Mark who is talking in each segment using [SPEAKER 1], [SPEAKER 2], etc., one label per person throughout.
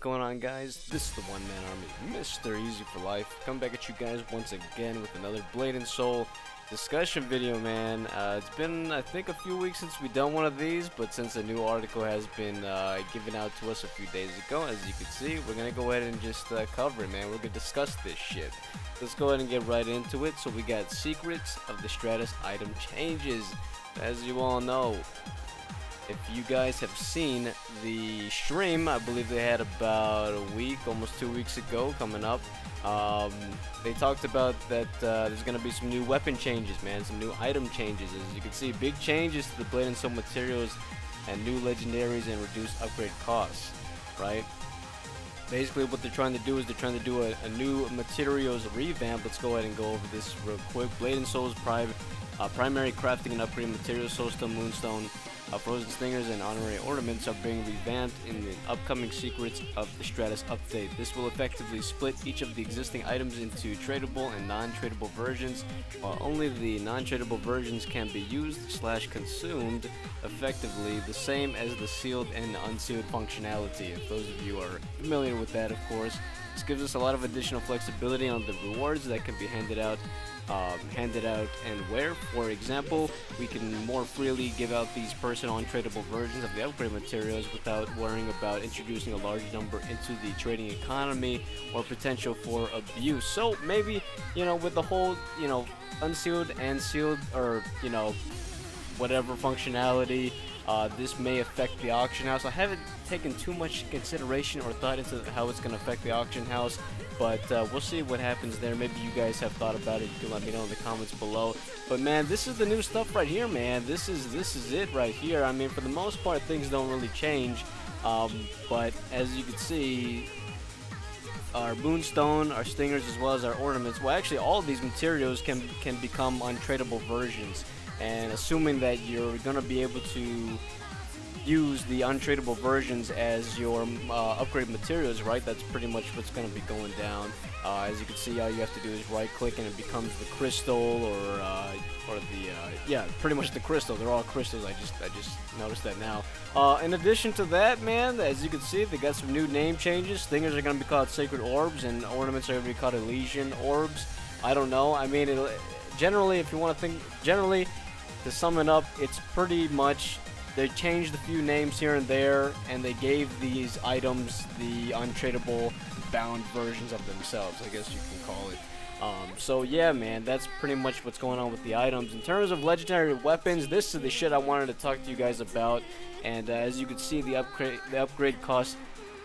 [SPEAKER 1] going on, guys? This is the One Man Army, Mr. Easy for Life, coming back at you guys once again with another Blade and Soul discussion video, man. It's been, I think, a few weeks since we done one of these, but since a new article has been given out to us a few days ago, as you can see, we're gonna go ahead and just cover it, man. We're gonna discuss this shit. Let's go ahead and get right into it. So we got secrets of the Stratus item changes. As you all know, if you guys have seen the stream, I believe they had about a week, almost 2 weeks ago, coming up. They talked about that there's going to be some new weapon changes, man, some new item changes. As you can see, big changes to the Blade and Soul materials and new legendaries and reduced upgrade costs, right? Basically, what they're trying to do is they're trying to do a new materials revamp. Let's go ahead and go over this real quick. Blade and Soul's primary crafting and upgrade materials, Soulstone, Moonstone, Frozen Stingers, and honorary ornaments are being revamped in the upcoming secrets of the Stratus update. This will effectively split each of the existing items into tradable and non-tradable versions, while only the non-tradable versions can be used/consumed effectively, the same as the sealed and unsealed functionality. If those of you are familiar with that, of course, this gives us a lot of additional flexibility on the rewards that can be handed out and where. For example, we can more freely give out these personal untradable versions of the upgrade materials without worrying about introducing a large number into the trading economy or potential for abuse. So maybe, you know, with the whole, you know, unsealed and sealed, or, you know, whatever functionality, this may affect the auction house. I haven't taken too much consideration or thought into how it's going to affect the auction house, but we'll see what happens there. Maybe you guys have thought about it. You can let me know in the comments below. But man, this is the new stuff right here, man. This is it right here. I mean, for the most part, things don't really change, but as you can see, our Moonstone, our Stingers, as well as our ornaments, well, actually all of these materials can become untradable versions. And assuming that you're going to be able to use the untradable versions as your upgrade materials, right? That's pretty much what's going to be going down. As you can see, all you have to do is right click and it becomes the crystal, or yeah, pretty much the crystal. They're all crystals. I just noticed that now. In addition to that, man, as you can see, they got some new name changes. Stingers are going to be called Sacred Orbs, and ornaments are going to be called Elysian Orbs. I don't know. I mean, generally, if you want to think, generally, to sum it up, it's pretty much they changed a few names here and there, and they gave these items the untradable bound versions of themselves, I guess you can call it. So yeah, man, that's pretty much what's going on with the items. In terms of legendary weapons, this is the shit I wanted to talk to you guys about. And as you can see, the upgrade cost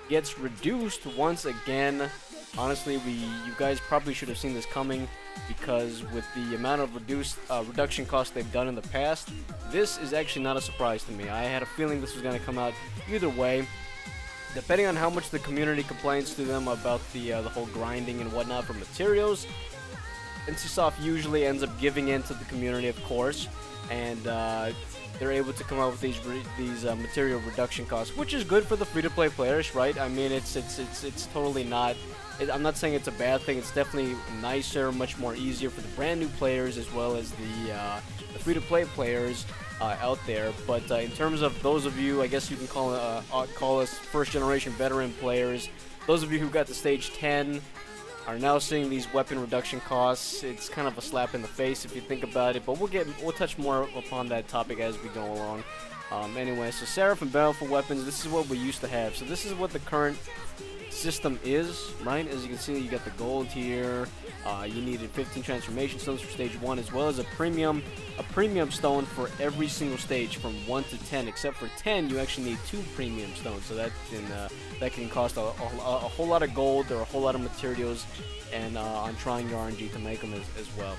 [SPEAKER 1] gets reduced once again. Honestly, you guys probably should have seen this coming, because with the amount of reduction costs they've done in the past, this is actually not a surprise to me. I had a feeling this was going to come out either way, depending on how much the community complains to them about the whole grinding and whatnot for materials. NCSoft usually ends up giving in to the community, of course, and they're able to come out with these material reduction costs, which is good for the free-to-play players, right? I mean, it's totally not. I'm not saying it's a bad thing. It's definitely nicer, much more easier for the brand new players as well as the free-to-play players out there. But in terms of those of you, I guess you can call us first-generation veteran players. Those of you who got to stage 10 are now seeing these weapon reduction costs. It's kind of a slap in the face if you think about it. But we'll touch more upon that topic as we go along. Anyway, so Seraph and Baleful weapons. This is what we used to have. So this is what the current system is, right? As you can see, you got the gold here. You needed 15 transformation stones for stage 1, as well as a premium stone for every single stage from 1 to 10. Except for 10, you actually need 2 premium stones, so that can cost a whole lot of gold or a whole lot of materials, and on trying your RNG to make them as well.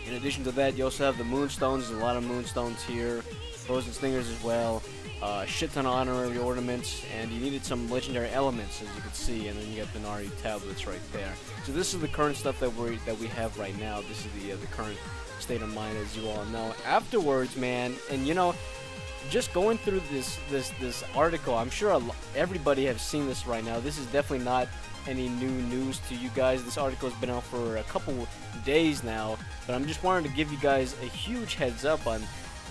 [SPEAKER 1] In addition to that, you also have the moonstones. There's a lot of moonstones here, Frozen Stingers as well. A shit ton of honorary ornaments, and you needed some legendary elements, as you can see, and then you got the Nari tablets right there. So this is the current stuff that we have right now. This is the current state of mind, as you all know. Afterwards, man, and you know, just going through this article, I'm sure everybody has seen this right now. This is definitely not any new news to you guys. This article has been out for a couple days now, but I'm just wanting to give you guys a huge heads up on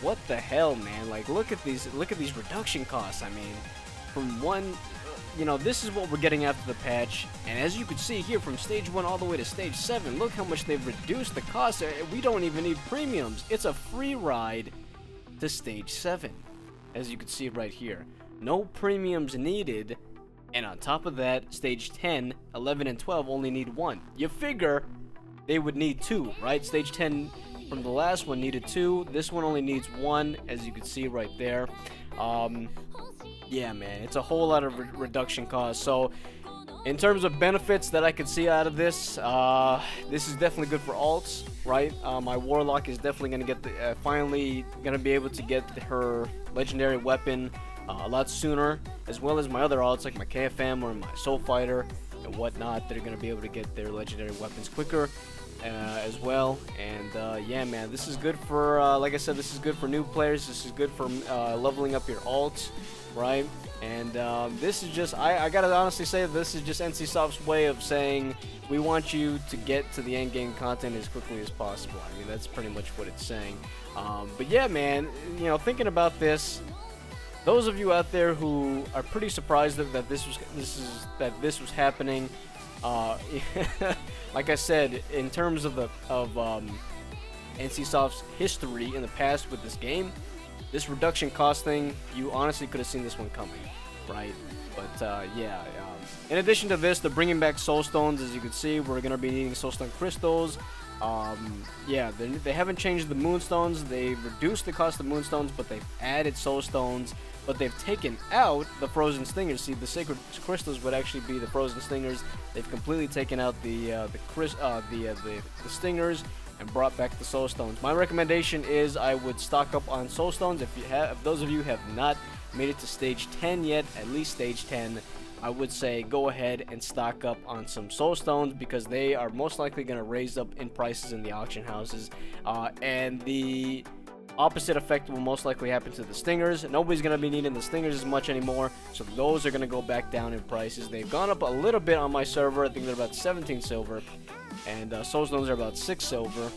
[SPEAKER 1] what the hell, man. Like, look at these reduction costs. I mean, from one you know, this is what we're getting after the patch. And as you can see here, from stage 1 all the way to stage 7, look how much they've reduced the cost. We don't even need premiums. It's a free ride to stage 7, as you can see right here. No premiums needed. And on top of that, stage 10, 11, and 12 only need 1. You figure they would need 2, right? Stage 10 from the last one needed 2. This one only needs 1, as you can see right there. Yeah, man, it's a whole lot of reduction costs. So, in terms of benefits that I could see out of this, this is definitely good for alts, right? My Warlock is definitely going to get the, finally going to be able to get her legendary weapon a lot sooner, as well as my other alts like my KFM or my Soul Fighter and whatnot. They're going to be able to get their legendary weapons quicker as well. And yeah, man, this is good for, like I said, this is good for new players. This is good for leveling up your alts, right? And this is just, I gotta honestly say, this is just NCSoft's way of saying we want you to get to the end game content as quickly as possible. I mean, that's pretty much what it's saying. But yeah, man, you know, thinking about this, those of you out there who are pretty surprised that this was happening, like I said, in terms of NCSoft's history in the past with this game, this reduction cost thing, you honestly could have seen this one coming, right? But yeah, in addition to this, they're bringing back Soul Stones. As you can see, we're gonna be needing Soulstone crystals. Yeah, they haven't changed the Moonstones. They've reduced the cost of Moonstones, but they've added Soul Stones. But they've taken out the Frozen Stingers. See, the Sacred Crystals would actually be the Frozen Stingers. They've completely taken out the Stingers and brought back the Soul Stones. My recommendation is I would stock up on Soul Stones. If those of you have not made it to stage 10 yet, at least stage 10, I would say go ahead and stock up on some Soul Stones, because they are most likely going to raise up in prices in the auction houses. And the opposite effect will most likely happen to the Stingers. Nobody's going to be needing the Stingers as much anymore, so those are going to go back down in prices. They've gone up a little bit on my server. I think they're about 17 silver, and Soul Stones are about 6 silver.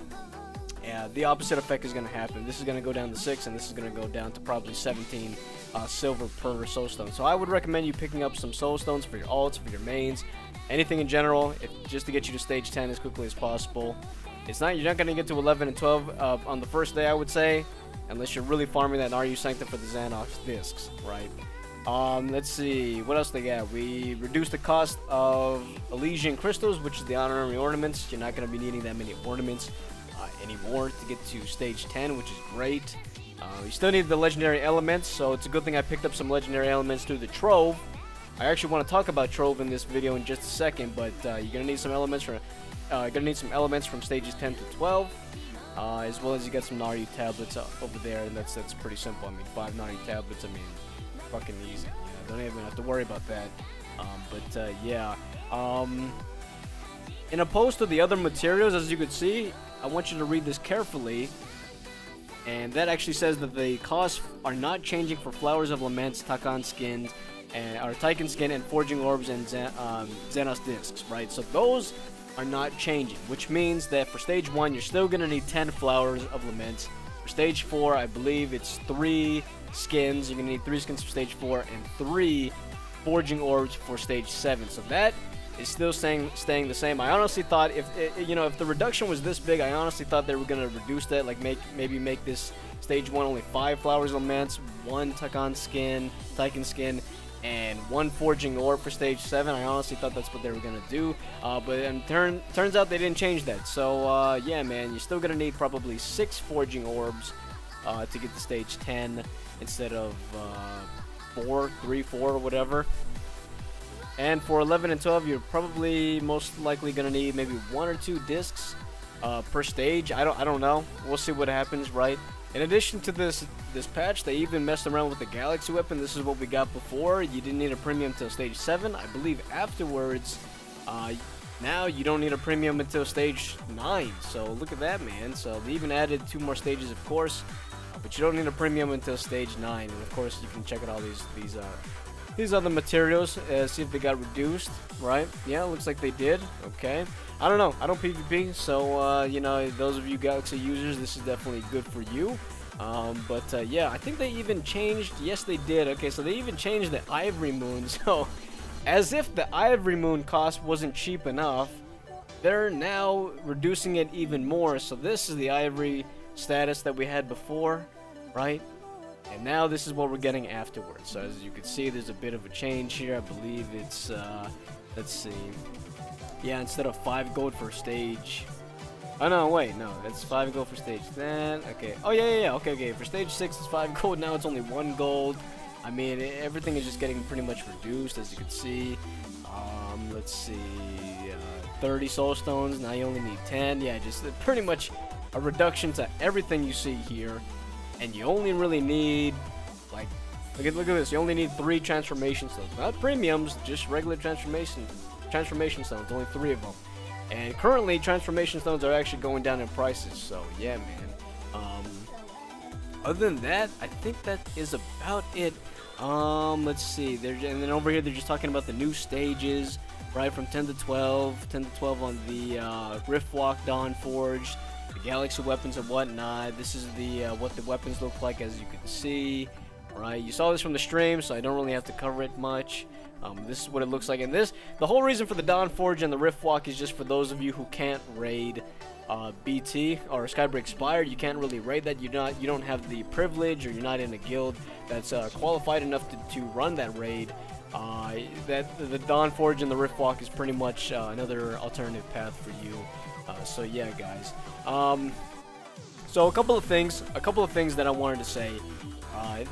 [SPEAKER 1] And the opposite effect is going to happen. This is going to go down to 6, and this is going to go down to probably 17 silver per Soul Stone. So I would recommend you picking up some Soul Stones for your alts, for your mains, anything in general, just to get you to stage 10 as quickly as possible. You're not going to get to 11 and 12 on the first day, I would say, unless you're really farming that RU Sanctum for the Xanax discs, right? Let's see, what else they got? We reduced the cost of Elysian Crystals, which is the honorary ornaments. You're not going to be needing that many ornaments anymore to get to stage 10, which is great. You still need the legendary elements, so it's a good thing I picked up some legendary elements through the Trove. I actually want to talk about Trove in this video in just a second, but you're going to need some elements from stages 10 to 12, as well as you got some Naru tablets over there, and that's pretty simple. I mean, 5 Naru tablets, I mean, fucking easy. You know, don't even have to worry about that. Yeah. In opposed to the other materials, as you can see, I want you to read this carefully. And that actually says that the costs are not changing for Flowers of Laments, Taegeun skins, Taegeun skin, and Forging Orbs and Xenos discs, right? So those are not changing, which means that for stage 1, you're still going to need 10 Flowers of Laments. For stage 4, I believe it's 3 skins. You're going to need 3 skins for stage 4 and 3 Forging Orbs for stage 7. So that is still staying the same. I honestly thought if the reduction was this big, I honestly thought they were going to reduce that, like maybe make this stage 1 only 5 Flowers of Laments, 1 Taegeun skin, and 1 Forging Orb for stage 7. I honestly thought that's what they were going to do, but turns out they didn't change that. So yeah, man, you're still going to need probably 6 Forging Orbs to get to stage 10 instead of 4 or whatever. And for 11 and 12, you're probably most likely going to need maybe 1 or 2 discs per stage. I don't know. We'll see what happens, right? In addition to this patch, they even messed around with the Galaxy weapon. This is what we got before. You didn't need a premium until stage 7. I believe afterwards, now you don't need a premium until stage 9. So look at that, man. So they even added 2 more stages, of course. But you don't need a premium until stage 9. And of course, you can check out all these other materials, see if they got reduced, right? Yeah, looks like they did. Okay. I don't know. I don't PvP, so, you know, those of you Galaxy users, this is definitely good for you. Yeah, I think they even changed. Yes, they did. Okay, so they even changed the Ivory Moon. So as if the Ivory Moon cost wasn't cheap enough, they're now reducing it even more. So this is the Ivory status that we had before, right? And now this is what we're getting afterwards. So as you can see, there's a bit of a change here. I believe it's, let's see. Yeah, instead of 5 gold for stage. Oh no, wait, no, that's 5 gold for stage 10. Okay. Oh yeah, okay. For stage 6, it's 5 gold. Now it's only 1 gold. I mean, everything is just getting pretty much reduced, as you can see. Let's see, 30 soul stones. Now you only need 10. Yeah, just pretty much a reduction to everything you see here. And you only really need, like, look at this. You only need 3 transformation stones, not premiums, just regular transformation stones. Only 3 of them. And currently, transformation stones are actually going down in prices. So yeah, man. Other than that, I think that is about it. Let's see. And then over here, they're just talking about the new stages, right? From 10 to 12, 10 to 12 on the Riftwalk, Dawn Forge. Galaxy weapons and whatnot. This is the what the weapons look like, as you can see. Right, you saw this from the stream, so I don't really have to cover it much. This is what it looks like. And the whole reason for the Dawn Forge and the Riftwalk is just for those of you who can't raid BT or Skybreak Spire. You can't really raid that. You don't have the privilege, or you're not in a guild that's qualified enough to run that raid. The Dawn Forge and the Riftwalk is pretty much another alternative path for you. So yeah, guys. So a couple of things that I wanted to say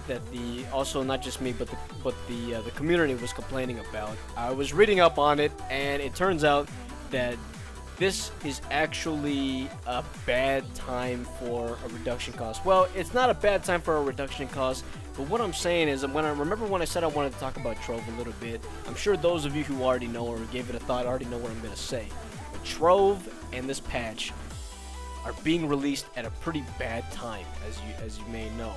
[SPEAKER 1] that also not just me, but the community was complaining about. I was reading up on it, and it turns out that this is actually a bad time for a reduction cost. Well, it's not a bad time for a reduction cost, but what I'm saying is, when I said I wanted to talk about Trove a little bit, I'm sure those of you who already know or gave it a thought already know what I'm going to say. But Trove and this patch are being released at a pretty bad time, as you may know.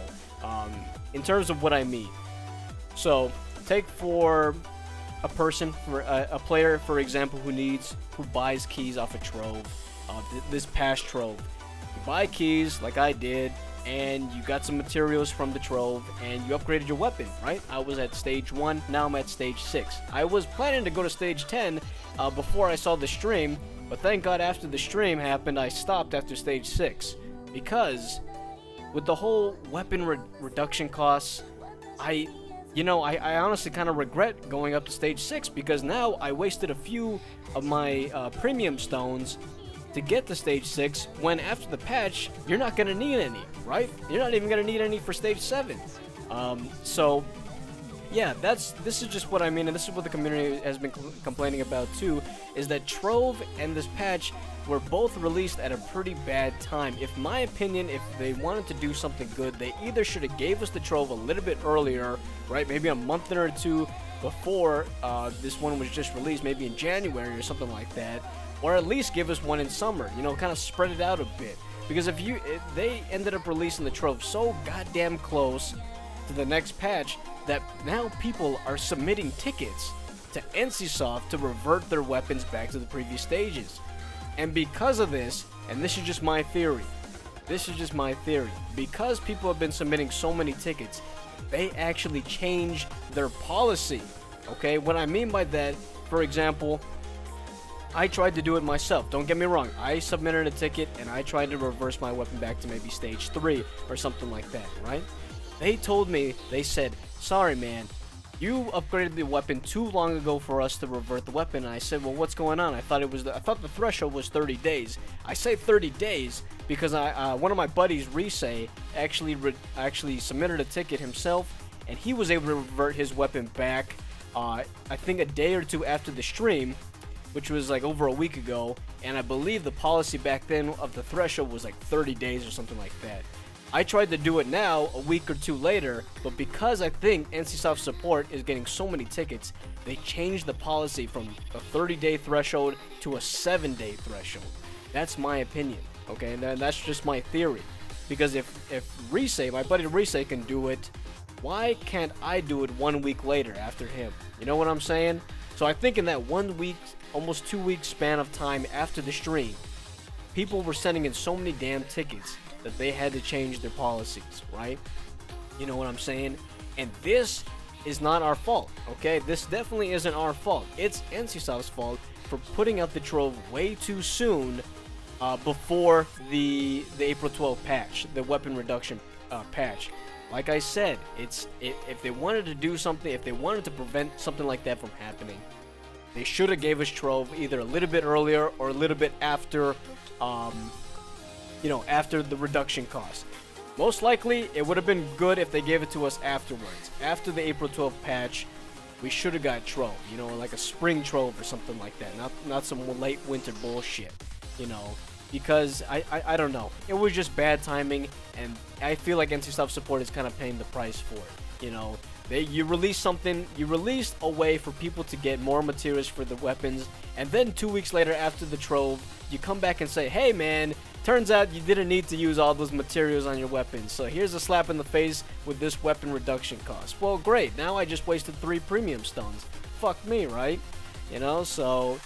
[SPEAKER 1] In terms of what I mean. So, take for a person, for a player, for example, who buys keys off of Trove, this past Trove. You buy keys, like I did, and you got some materials from the Trove, and you upgraded your weapon, right? I was at stage 1, now I'm at stage 6. I was planning to go to stage 10 before I saw the stream, but thank God after the stream happened, I stopped after stage 6. Because with the whole weapon reduction costs, I honestly kind of regret going up to stage 6, because now I wasted a few of my premium stones to get to stage 6, when after the patch, you're not going to need any, right? You're not even going to need any for stage 7. So, yeah, this is just what I mean, and this is what the community has been complaining about too, is that Trove and this patch were both released at a pretty bad time. If my opinion, if they wanted to do something good, they either should have gave us the Trove a little bit earlier, right? Maybe a month or two before this one was just released, maybe in January or something like that, or at least give us one in summer, you know, kind of spread it out a bit. Because if they ended up releasing the Trove so goddamn close to the next patch that now people are submitting tickets to NCSoft to revert their weapons back to the previous stages. And because of this, and this is just my theory, because people have been submitting so many tickets, they actually changed their policy. Okay, what I mean by that, for example, I tried to do it myself, don't get me wrong. I submitted a ticket and I tried to reverse my weapon back to maybe stage 3 or something like that, right? They told me, they said, sorry man, you upgraded the weapon too long ago for us to revert the weapon. And I said, well, what's going on? I thought the threshold was 30 days. I say 30 days because one of my buddies, Risei, actually submitted a ticket himself, and he was able to revert his weapon back, I think a day or two after the stream, which was like over a week ago, and I believe the policy back then of the threshold was like 30 days or something like that. I tried to do it now a week or two later, but because I think NCSoft support is getting so many tickets, they changed the policy from a 30-day threshold to a 7-day threshold. That's my opinion, okay? And that's just my theory. Because if Risei, my buddy Risei, can do it, why can't I do it 1 week later after him? You know what I'm saying? So I think in that 1 week, almost 2 week span of time after the stream, people were sending in so many damn tickets that they had to change their policies, right? You know what I'm saying? And this is not our fault, okay? This definitely isn't our fault. It's NCSoft's fault for putting out the Trove way too soon before the April 12 patch, the weapon reduction patch. Like I said, if they wanted to do something, if they wanted to prevent something like that from happening, they should have gave us Trove either a little bit earlier or a little bit after, you know, after the reduction cost. Most likely, it would have been good if they gave it to us afterwards. After the April 12th patch, we should have got Trove, you know, like a spring Trove or something like that. Not some late winter bullshit, you know, because I don't know. It was just bad timing, and I feel like NCSoft support is kind of paying the price for it, you know. You released something, you released a way for people to get more materials for the weapons, and then 2 weeks later after the Trove, you come back and say, hey man, turns out you didn't need to use all those materials on your weapons, so here's a slap in the face with this weapon reduction cost. Well, great, now I just wasted 3 premium stones. Fuck me, right? You know, so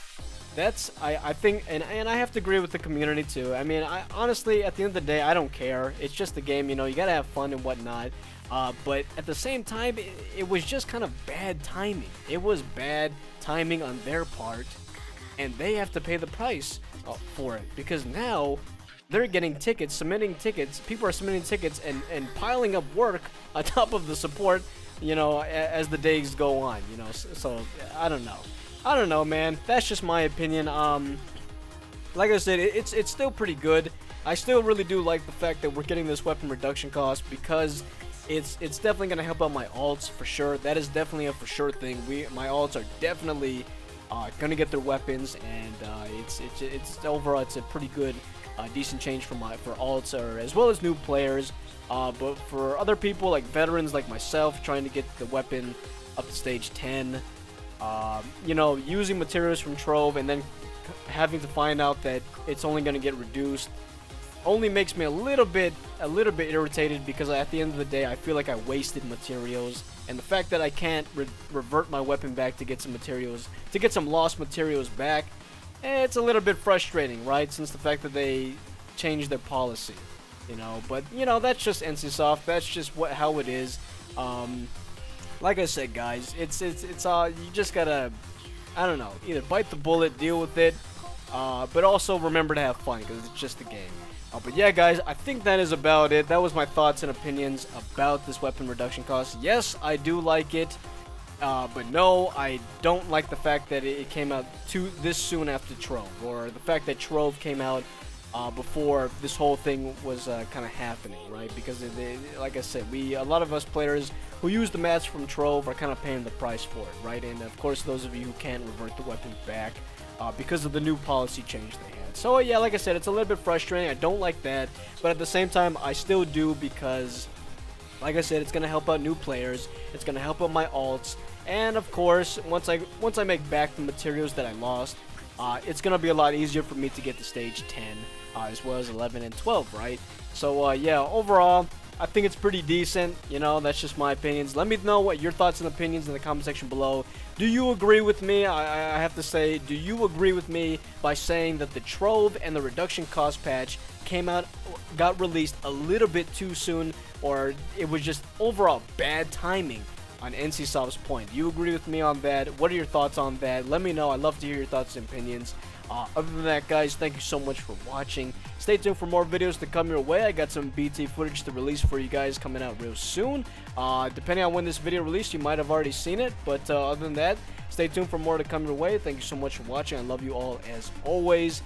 [SPEAKER 1] that's, I think, and I have to agree with the community too. I mean, honestly, at the end of the day, I don't care. It's just a game, you know, you gotta have fun and whatnot. But at the same time, it was just kind of bad timing. It was bad timing on their part, and they have to pay the price for it, because now they're getting tickets, submitting tickets. People are submitting tickets and piling up work on top of the support, you know, as the days go on, you know. So I don't know. I don't know, man. That's just my opinion. Like I said, it's still pretty good. I still really do like the fact that we're getting this weapon reduction cost, because it's definitely gonna help out my alts for sure. That is definitely a for sure thing. My alts are definitely gonna get their weapons, and it's overall it's a pretty good, decent change for alts, or as well as new players. But for other people like veterans like myself, trying to get the weapon up to stage 10, you know, using materials from Trove and then having to find out that it's only gonna get reduced, only makes me a little bit irritated, because at the end of the day I feel like I wasted materials, and the fact that I can't revert my weapon back to get some materials, to get some lost materials back, it's a little bit frustrating, right, since the fact that they changed their policy, you know. But you know, that's just NCSoft, that's just how it is. Like I said, guys, it's you just gotta, I don't know, either bite the bullet, deal with it, but also remember to have fun, because it's just a game. But yeah, guys, I think that is about it. That was my thoughts and opinions about this weapon reduction cost. Yes, I do like it, but no, I don't like the fact that it came out this soon after Trove, or the fact that Trove came out before this whole thing was kind of happening, right? Because like I said, a lot of us players who use the mats from Trove are kind of paying the price for it, right? And of course, those of you who can't revert the weapons back because of the new policy change they had. So yeah, like I said, it's a little bit frustrating. I don't like that, but at the same time, I still do, because like I said, it's gonna help out new players. It's gonna help out my alts, and of course, once I make back the materials that I lost, it's gonna be a lot easier for me to get to stage 10, as well as 11 and 12, right? So yeah, overall, I think it's pretty decent. You know, that's just my opinions. Let me know what your thoughts and opinions in the comment section below. Do you agree with me? I have to say, do you agree with me by saying that the Trove and the reduction cost patch got released a little bit too soon, or it was just overall bad timing on NCSoft's point? Do you agree with me on that? What are your thoughts on that? Let me know. I'd love to hear your thoughts and opinions. Other than that, guys, thank you so much for watching. Stay tuned for more videos to come your way. I got some BT footage to release for you guys coming out real soon. Depending on when this video released, you might have already seen it. But other than that, stay tuned for more to come your way. Thank you so much for watching. I love you all as always.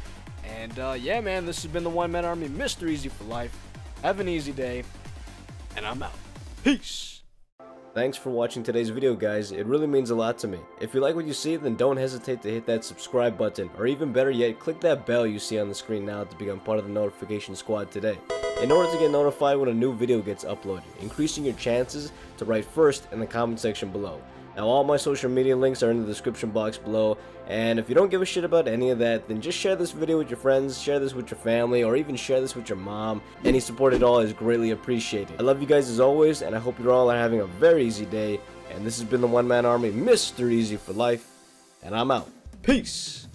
[SPEAKER 1] And yeah, man, this has been the One Man Army, Mr. Easy for Life. Have an easy day, and I'm out. Peace. Thanks for watching today's video, guys. It really means a lot to me. If you like what you see, then don't hesitate to hit that subscribe button, or even better yet, click that bell you see on the screen now to become part of the notification squad today, in order to get notified when a new video gets uploaded, increasing your chances to write first in the comment section below. Now, all my social media links are in the description box below, and if you don't give a shit about any of that, then just share this video with your friends, share this with your family, or even share this with your mom. Any support at all is greatly appreciated. I love you guys as always, and I hope you all are having a very easy day, and this has been the One Man Army, Mr. Easy for Life, and I'm out. Peace!